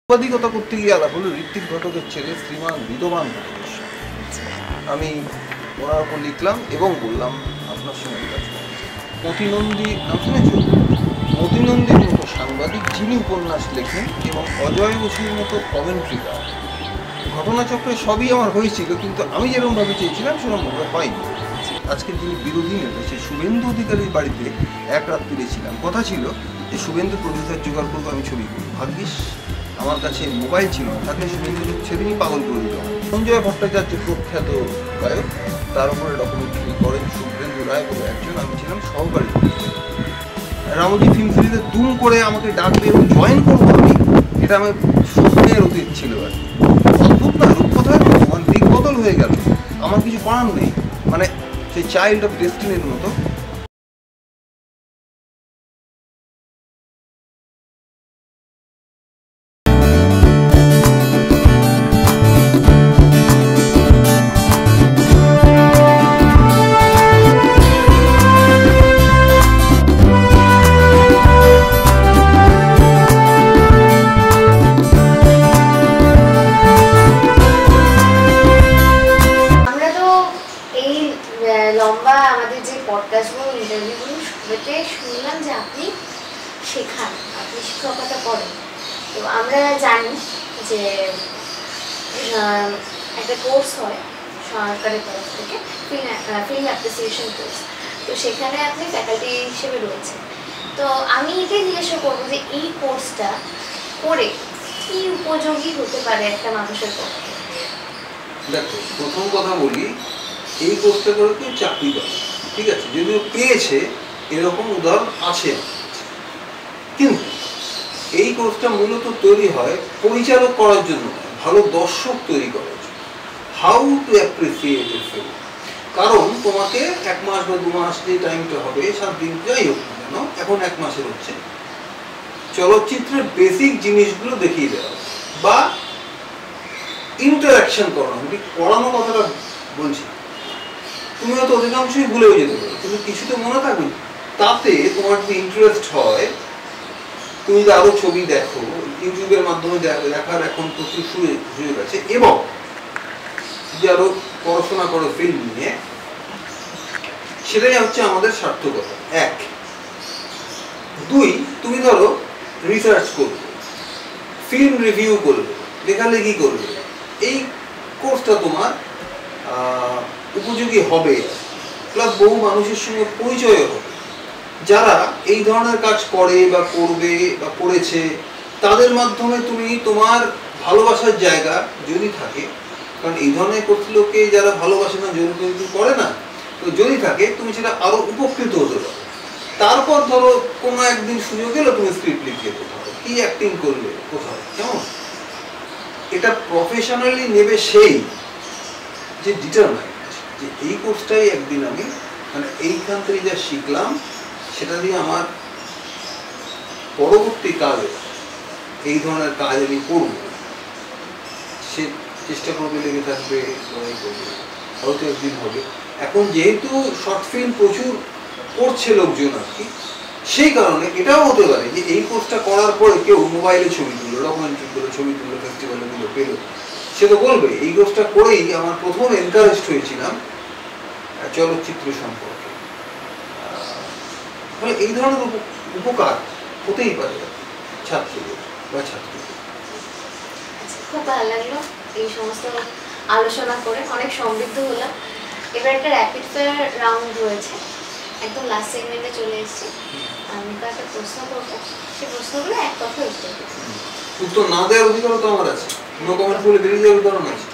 সাংবাদিকতা করতে গিয়ে আলাপ হলো ঋত্বিক ঘটকের ছেলে শ্রীমান বিদ্যমান ঘটকের সঙ্গে। আমি ওনার ওপর লিখলাম এবং বললাম আপনার সঙ্গে কাজ করতে। মতিনন্দী নাম শুনেছ? মতিনন্দীর মতো সাংবাদিক যিনি উপন্যাস লেখেন এবং অজয় বসুর মতো কমেন্ট্রিকার। ঘটনাচক্রে সবই আমার হয়েছিল, কিন্তু আমি যেরকমভাবে চেয়েছিলাম সেরকমভাবে হয়নি। আজকে যিনি বিরোধী নেতা সেই শুভেন্দু অধিকারীর বাড়িতে এক রাত্রিরে ছিলাম। কথা ছিল যে শুভেন্দু প্রডিউসার জোগাড় করবো, আমি ছবি করি। ভাগ্যিস আমার কাছে মোবাইল ছিল না, থাকলে শুভেন্দুর সেদিনই পাগল করে দিত। সঞ্জয় ভট্টাচার্য প্রখ্যাত গায়ক, তার উপরে ডকুমেন্টারি করেন শুভেন্দু রায় বলে একজন। আমি ছিলাম সহকারী। রামজি ফিল্ম সিরিজে দুম করে আমাকে ডাকবে এবং জয়েন করবো আমি, এটা আমার স্বপ্নের অতীত ছিল। আর অদ্ভুত না, রূপকথার মানে দিক বদল হয়ে গেল। আমার কিছু করার নেই, মানে সেই চাইল্ড অফ ডেস্টিনির মতো। লম্বা আমাদের যে পডকাস্টগুলো ইন্টারভিউগুলো শুনলাম যে আপনি শেখান, আপনি শিক্ষকতা করেন। তো আমরা জানি যে একটা কোর্স হয় সরকারের তরফ থেকে, ফিল্ম অ্যাপ্রিসিয়েশন কোর্স। তো সেখানে আপনি ফ্যাকাল্টি হিসেবে রয়েছেন। তো আমি এটাই জিজ্ঞাসা করবো যে এই কোর্সটা করে কি উপযোগী হতে পারে একটা মানুষের পক্ষে? দেখো, প্রথম কথা বলি, এই কোর্সটা করে কেউ চাকরি করে, ঠিক আছে, যদিও পেয়েছে এরকম উদাহরণ আছে, কিন্তু এই কোর্সটা মূলত তৈরি হয় পরিচালক করার জন্য, ভালো দর্শক তৈরি করার জন্য। How to appreciate A film. কারণ তোমাকে 1 মাস বা 2 মাস যে টাইমটা হবে, 7 দিন যাই হোক না কেন, এখন 1 মাসের হচ্ছে, চলচ্চিত্রের বেসিক জিনিসগুলো দেখিয়ে দেওয়া বা ইন্টারাকশন করানো। পড়ানো কথাটা বলছি, তুমি হয়তো অধিকাংশই ভুলেও যেতে পারো, কিন্তু কিছু তো মনে থাকবে। তাতে তোমার যদি ইন্টারেস্ট হয়, তুমি যদি আরো ছবি দেখো, ইউটিউবের মাধ্যমে দেখার এখন প্রচুর সুযোগ আছে, এবং যদি আরো পড়াশোনা করো ফিল্ম নিয়ে, সেটাই হচ্ছে আমাদের সার্থকতা। 1 2 তুমি ধরো রিসার্চ করবে, ফিল্ম রিভিউ করবে, লেখালেখি করবে, এই কোর্সটা তোমার উপযোগী হবে। প্লাস বহু মানুষের সঙ্গে পরিচয় হবে যারা এই ধরনের কাজ করে বা করবে বা করেছে। তাদের মাধ্যমে তুমি তোমার ভালোবাসার জায়গা যদি থাকে, কারণ এই ধরনের কোর্সগুলোকে যারা ভালোবাসে না, জোর কিন্তু করে না, তো যদি থাকে তুমি সেটা আরো উপকৃত হতে পারো। তারপর ধরো কোনো একদিন সুযোগ এলো, তুমি স্ক্রিপ্ট লিখে কোথাও কি অ্যাক্টিং করলে কোথাও, কেমন, এটা প্রফেশনালি নেবে সেই যে ডিটারমাইন্ড যে এই কোর্সটাই একদিন আমি, মানে এইখান থেকে যা শিখলাম সেটা দিয়ে আমার পরবর্তী কালে এই ধরনের কাজ আমি করব, সে চেষ্টা করবে, লেগে থাকবে, লড়াই করবে, হয়তো একদিন হবে। এখন যেহেতু শর্ট ফিল্ম প্রচুর করছে লোকজন আর কি, সেই কারণে এটাও হতে পারে যে এই কোর্সটা করার পরে কেউ মোবাইলে ছবি তুললো, ডকুমেন্টারি করলো, ছবি তুললো, ফেস্টিভ্যালে গুলো পেলো, সে তো বলবে এই কোর্সটা করেই আমার প্রথম এনকারেজড হয়েছিলাম চলচ্চিত্র সম্পর্কে। ফলে এই ধরনের উপকার হতেই পারে ছাত্রদের বা ছাত্রীদের। খুব ভালো লাগলো এই সমস্ত আলোচনা করে, অনেক সমৃদ্ধ হলাম। এবার একটা র্যাপিড ফায়ার রাউন্ড রয়েছে, একদম লাস্ট সেগমেন্টে চলে এসেছি। আমি তো একটা প্রশ্ন করবো, সেই প্রশ্নগুলো এক কথা উত্তর দেবো। উত্তর না দেওয়ার অধিকারও তো আমার আছে, নো কমেন্ট বলে বেরিয়ে যাওয়ার উদাহরণ আছে।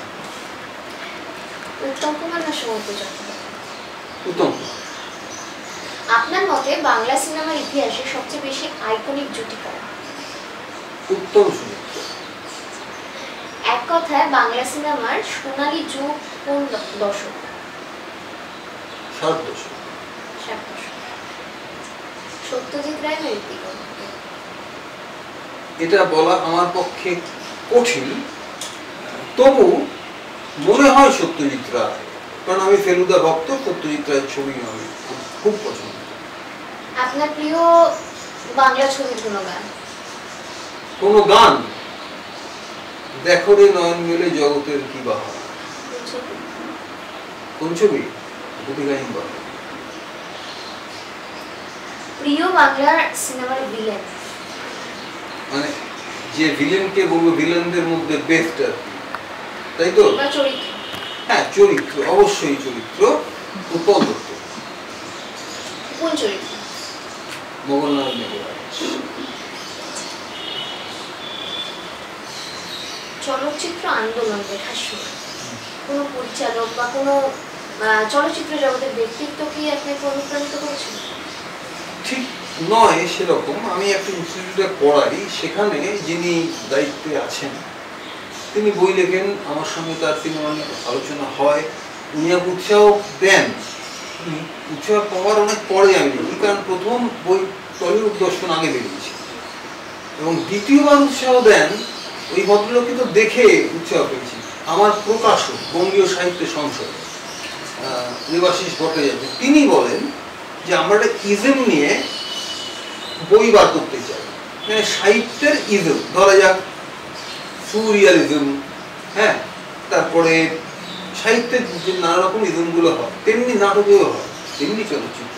উত্তম কুমার না সমুদ্র চট্টোপাধ্যায়? উত্তম। আপনার মতে বাংলা সিনেমার ইতিহাসে সবচেয়ে বেশি আইকনিক জুটি কারা? উত্তম সুমিত্র। এক কথায় বাংলা সিনেমার সোনালী যুগ কোন দশক? 60 দশক। সত্যজিৎ রায় না ঋত্বিক? এটা বলা আমার পক্ষে কঠিন, তবু মনে হয় সত্যজিৎ রায়, কারণ আমি ফেলুদা ভক্ত। সত্যজিৎ রায়ের ছবি আমি খুব পছন্দ। আপনার প্রিয় বাংলা ছবির কোনো গান? কোনো গান দেখো রে নয়ন মেলে জগতের কি বাহার। কোন ছবি? গুটিগাহিন বাহার। প্রিয় বাংলার সিনেমার ভিলেন, মানে যে ভিলেনকে বলবো ভিলেনদের মধ্যে বেস্ট আর কি, তাই তো? চরিত্র? হ্যাঁ চরিত্র, অবশ্যই চরিত্র। উৎপল দত্ত। কোন চরিত্র? মোগলনাথ মেঘরাজ। চলচ্চিত্র আন্দোলন দেখার সময় কোনো পরিচালক বা কোনো চলচ্চিত্র জগতের ব্যক্তিত্ব কি আপনাকে অনুপ্রাণিত করেছিল? ঠিক নয় সেরকম। আমি একটা ইনস্টিটিউটে পড়াই, সেখানে যিনি দায়িত্বে আছেন তিনি বই লেখেন, আমার সঙ্গে তার সিনেমা নিয়ে আলোচনা হয়, উনি উৎসাহ দেন। উৎসাহ পাওয়ার অনেক পরে আমি লিখি, কারণ প্রথম বই টলিউড দর্শন আগে বেরিয়েছে, এবং দ্বিতীয়বার উৎসাহ দেন ওই ভদ্রলোককে তো দেখে উৎসাহ পেয়েছি আমার প্রকাশক বঙ্গীয় সাহিত্য সংসদ দেবাশিস ভট্টাচার্য। তিনি বলেন যে আমরা একটা ইজম নিয়ে বই বার করতে চাই, মানে সাহিত্যের ইজম, ধরা যাক সুরিয়ালিজম, হ্যাঁ, তারপরে সাহিত্যের যে নানা রকম ইজমগুলো হয় তেমনি নাটকেও হয়, তেমনি চলচ্চিত্র।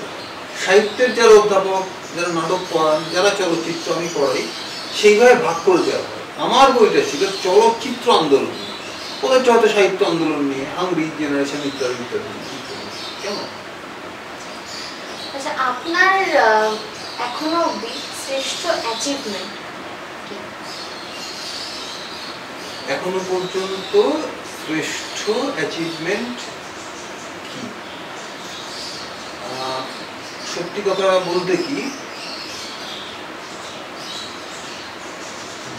সাহিত্যের যারা অধ্যাপক, যারা নাটক পড়ান, যারা চলচ্চিত্র আমি পড়াই, সেইভাবে ভাগ করে দেওয়া হয়। আমার বইটা ছিল চলচ্চিত্র আন্দোলন, ওদেরটা হয়তো সাহিত্য আন্দোলন নিয়ে, হাংরি জেনারেশন ইত্যাদি ইত্যাদি। কেমন? আচ্ছা, আপনার এখনো অবধি শ্রেষ্ঠ অ্যাচিভমেন্ট কি? এখনো পর্যন্ত শ্রেষ্ঠ অ্যাচিভমেন্ট কি? সত্যি কথা বলতে কি,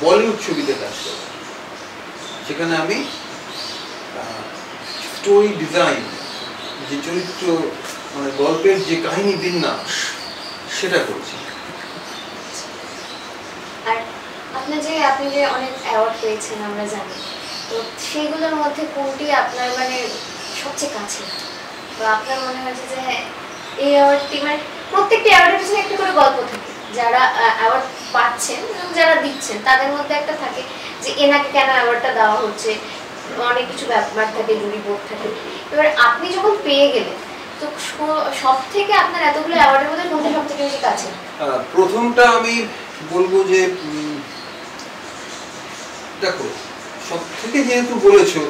বলিউড ছবিতে কাজ করা, সেখানে আমি স্টোরি ডিজাইন, যে চরিত্র মানে গল্পের যে কাহিনী বিন্যাস, সেটা করছি। আর আপনি যে অনেক অ্যাওয়ার্ড পেয়েছেন আমরা জানি, তো সেইগুলোর মধ্যে কোনটি আপনার মানে সবচেয়ে কাছে, বা আপনার মনে হয়েছে যে হ্যাঁ এই অ্যাওয়ার্ডটি, মানে প্রত্যেকটি অ্যাওয়ার্ডের পিছনে একটা করে গল্প থাকে, যারা অ্যাওয়ার্ড পাচ্ছেন এবং যারা দিচ্ছেন তাদের মধ্যে একটা থাকে যে এনাকে কেন অ্যাওয়ার্ডটা দেওয়া হচ্ছে, অনেক কিছু ব্যাপার থাকে, জুরি বোর্ড থাকে। এবার আপনি যখন পেয়ে গেলেন, তো সব থেকে আপনার এতগুলো অ্যাওয়ার্ডের মধ্যে কোনটা সব থেকে বেশি কাছে? প্রথমটা আমি বলবো যে দেখো, সব থেকে যেহেতু বলেছো,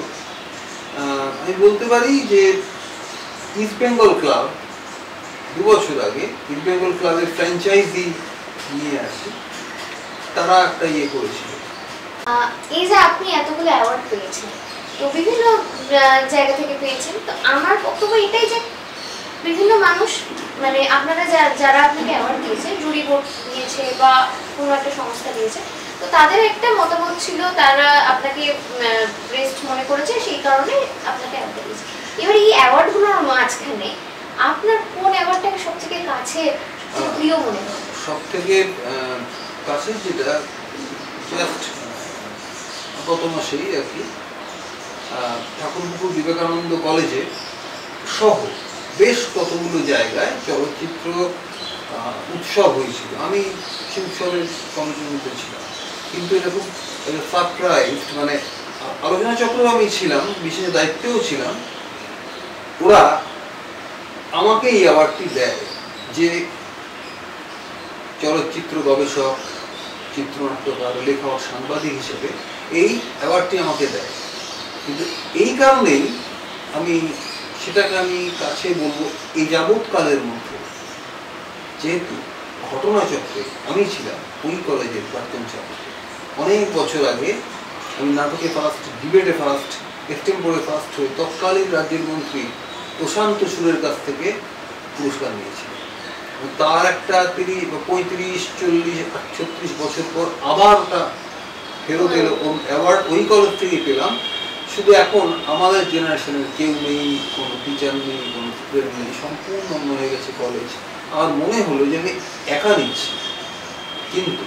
আমি বলতে পারি যে ইস্ট বেঙ্গল ক্লাব 2 বছর আগে ইস্ট বেঙ্গল ক্লাবের ফ্র্যাঞ্চাইজি নিয়ে আসে, তারা একটা ইয়ে করেছিল। এই যে আপনি এতগুলো অ্যাওয়ার্ড পেয়েছেন, তো বিভিন্ন জায়গা থেকে পেয়েছেন, তো আমার বক্তব্য এটাই যে বিভিন্ন মানুষ, মানে আপনারা যারা আপনাকে অ্যাওয়ার্ড দিয়েছে, জুরি বোর্ড নিয়েছে বা কোনো একটা সংস্থা দিয়েছে, তো তাদের একটা মতামত ছিল, তারা আপনাকে বেস্ট মনে করেছে, সেই কারণে আপনাকে অ্যাওয়ার্ড দিয়েছে। এবার এই অ্যাওয়ার্ডগুলোর মাঝখানে আপনার কোন অ্যাওয়ার্ডটাকে সবথেকে কাছে, প্রিয় মনে হয়? সব থেকে কাছে যেটা জাস্ট গত মাসেই আর কি ঠাকুরপুকুর বিবেকানন্দ কলেজে সহ বেশ কতগুলো জায়গায় চলচ্চিত্র উৎসব হয়েছিল। আমি সেই উৎসবের কমিটির মধ্যে ছিলাম, কিন্তু এটা খুব সারপ্রাইজড, মানে আলোচনা চক্র আমি ছিলাম, বিশেষ দায়িত্বেও ছিলাম। ওরা আমাকে এই অ্যাওয়ার্ডটি দেয় যে চলচ্চিত্র গবেষক, চিত্রনাট্যকার, লেখক, সাংবাদিক হিসেবে এই অ্যাওয়ার্ডটি আমাকে দেয়। কিন্তু এই কারণেই সেটাকে আমি কাছে বলবো, এই যাবৎকালের মধ্যে যেহেতু ঘটনাচক্রে আমি ছিলাম ওই কলেজের প্রাক্তন ছাত্র, অনেক বছর আগে আমি নাটকে ফার্স্ট, ডিবেটে ফার্স্ট, এক্সটেম্পোরে ফার্স্ট হয়ে তৎকালীন রাজ্যের মন্ত্রী প্রশান্ত সুরের কাছ থেকে পুরস্কার নিয়েছি। তার একটা 35, 40, 36 বছর পর আবার ওটা ফেরত এলো, অ্যাওয়ার্ড ওই কলেজ থেকে পেলাম। শুধু এখন আমাদের জেনারেশনের কেউ নেই, কোনো টিচার নেই, কোনো স্টুডেন্ট নেই, সম্পূর্ণ অন্য হয়ে গেছে কলেজ। আমার মনে হলো যে আমি একা নিচ্ছি, কিন্তু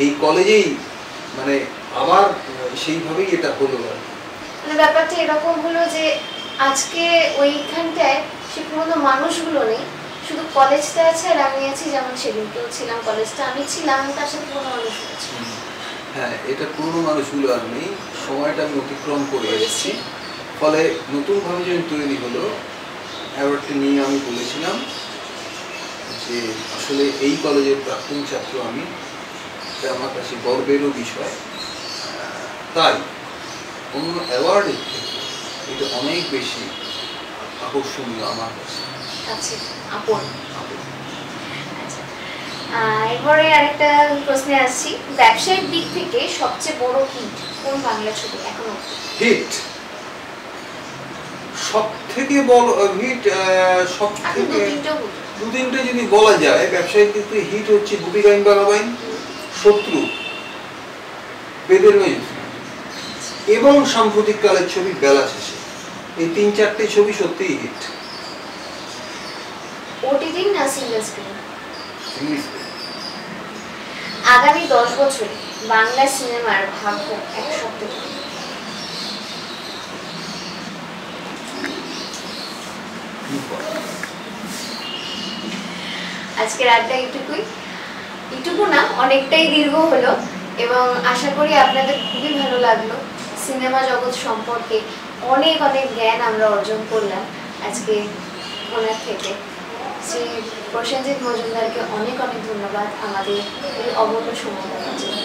এই কলেজেই মানে আবার সেইভাবেই এটা হলো। মানে ব্যাপারটা এরকম হলো যে আজকে ওইখানটায় সে পুরোনো মানুষগুলো নেই, শুধু কলেজটা আছে আর আমি আছি, যেমন সেদিনকেও ছিলাম, কলেজটা আমি ছিলাম, তার সাথে পুরোনো মানুষগুলো ছিল। হ্যাঁ, এটা পুরনো মানুষগুলো আর নেই, সময়টা আমি অতিক্রম করে এসেছি। ফলে নতুনভাবে যখন তৈরি হলো অ্যাওয়ার্ডটি নিয়ে আমি বলেছিলাম যে আসলে এই কলেজের প্রাক্তন ছাত্র আমি, এটা আমার কাছে গর্বেরও বিষয়। তাই অন্য অ্যাওয়ার্ডের থেকে এটা অনেক বেশি আকর্ষণীয় আমার কাছে। আচ্ছা, আপন। আচ্ছা, এরপরে আরেকটা প্রশ্নে আসছি, ব্যবসায়িক দিক থেকে সবচেয়ে বড় হিট কোন বাংলা ছবি এখনো? হিট সব থেকে বড় হিট, সব থেকে দু তিনটে যদি বলা যায় ব্যবসায়িক দিক থেকে হিট হচ্ছে গুপি গাইন বাঘাবাইন, শত্রু, বেদের মেয়ে এবং সাম্প্রতিক কালের ছবি বেলা শেষে। এই ৩-৪টে ছবি সত্যিই হিট। ওটিটি না সিঙ্গেল স্ক্রিন? আগামী 10 বছরে বাংলা সিনেমার ভাগ্য এক শব্দে আজকের আড্ডা এইটুকু না, অনেকটাই দীর্ঘ হলো এবং আশা করি আপনাদের খুবই ভালো লাগলো। সিনেমা জগৎ সম্পর্কে অনেক অনেক জ্ঞান আমরা অর্জন করলাম আজকে ওনার থেকে। শ্রী প্রসেনজিৎ মজুমদারকে অনেক অনেক ধন্যবাদ আমাদের এই অমূল্য সময় দেওয়ার জন্য।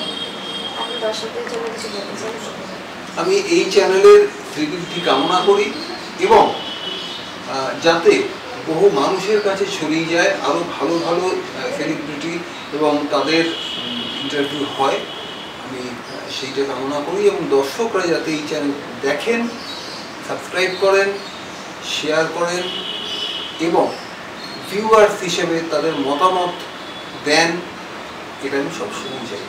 আপনি দর্শকদের জন্য কিছু বলতে চান? আমি এই চ্যানেলের ত্রিবৃদ্ধি কামনা করি এবং যাতে বহু মানুষের কাছে ছড়িয়ে যায়, আরও ভালো ভালো সেলিব্রিটি এবং তাদের ইন্টারভিউ হয়, আমি সেইটা কামনা করি। এবং দর্শকরা যাতে এই চ্যানেল দেখেন, সাবস্ক্রাইব করেন, শেয়ার করেন এবং ভিউয়ার্স হিসেবে তাদের মতামত দেন, এটা আমি সবসময় চাই।